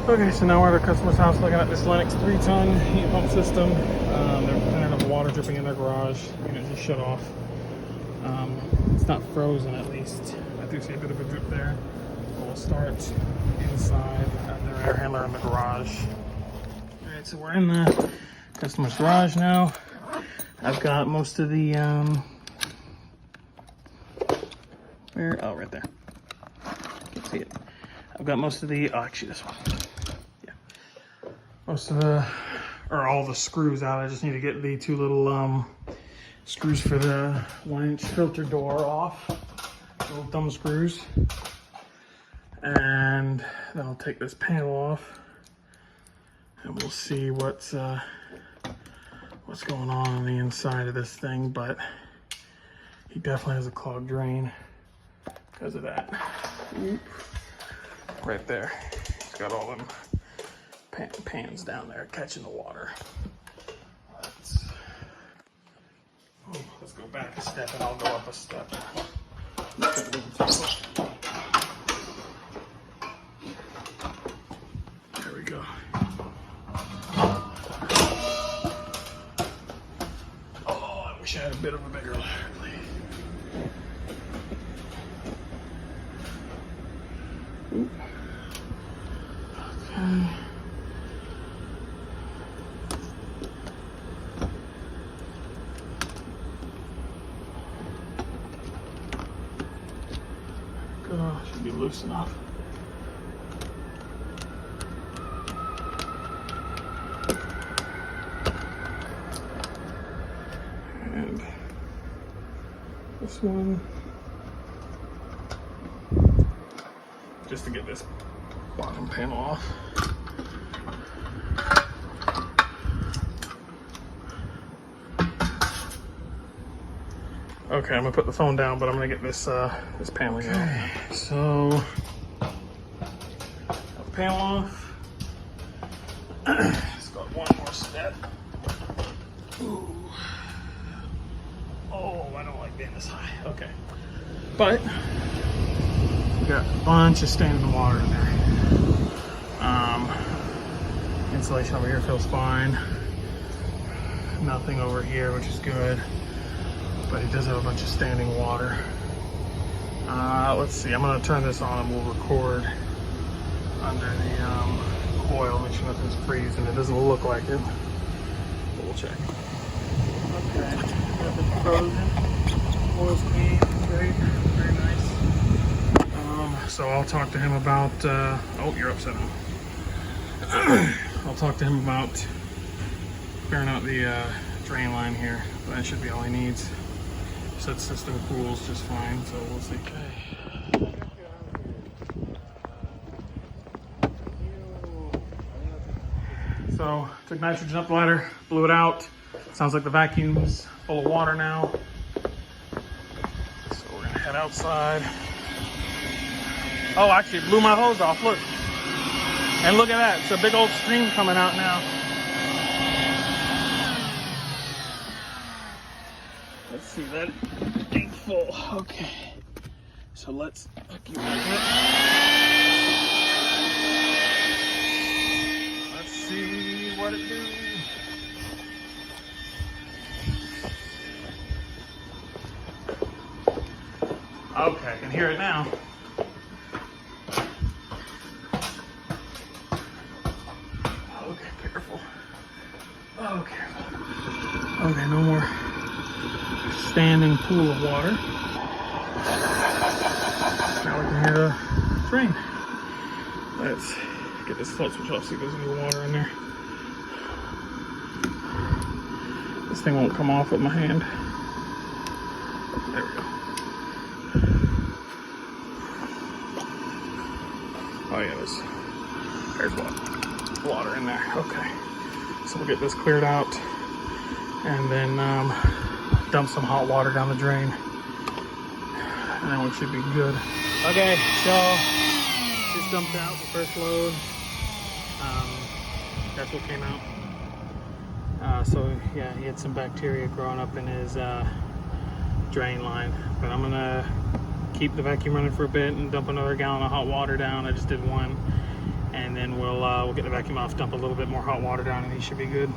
Okay, so now we're at our customer's house looking at this Lennox 3-ton heat pump system. They're complaining of water dripping in their garage. It just shut off. It's not frozen, at least. I do see a bit of a drip there. We'll start inside at their air handler in the garage. Alright, so we're in the customer's garage now. I've got most of the, where? Oh, right there. Can't see it. I've got most of the, oh, actually this one. Yeah. Most of the, or all the screws out. I just need to get the two little screws for the 1-inch filter door off. Little thumb screws. And then I'll take this panel off. And we'll see what's going on the inside of this thing. But he definitely has a clogged drain because of that. Oop. Right there. He's got all them pans down there catching the water. Let's go back a step and I'll go up a step. There we go. Oh, I wish I had a bit of a bigger ladder, please. Oop. Okay. Should be loose enough. And this one, just to get this bottom panel off. Okay, I'm gonna put the phone down, but I'm gonna get this this paneling out. So, the panel off. It's got one more step. Ooh. Oh, I don't like being this high. Okay, but we got a bunch of standing water in there. Insulation over here feels fine. Nothing over here, which is good. But he does have a bunch of standing water. Let's see, I'm gonna turn this on and we'll record under the coil, make sure nothing's freezing. It doesn't look like it, but we'll check. Okay, nothing's frozen. Oil's clean, great, very nice. So I'll talk to him about, oh, you're upside down. I'll talk to him about clearing out the drain line here. That should be all he needs. That system cools just fine, so we'll see. Okay. So took nitrogen up the ladder, blew it out. Sounds like the vacuum's full of water now. So we're gonna head outside. Oh, actually it blew my hose off, look. And look at that, it's a big old stream coming out now. Let's see, that ain't full. Okay, so let's vacuum it. Let's see what it do. Okay, I can hear it now. Okay, careful. Oh, careful. Okay, no more standing pool of water. Now we can hear the drain. Let's get this float switch off so there's any water in there. This thing won't come off with my hand. There we go. Oh yeah, there's water in there. Okay, so we'll get this cleared out and then dump some hot water down the drain, and then we should be good. Okay, so just dumped out the first load. That's what came out. So yeah, he had some bacteria growing up in his drain line, but I'm gonna keep the vacuum running for a bit and dump another gallon of hot water down. I just did one, and and then we'll get the vacuum off, dump a little bit more hot water down, and he should be good.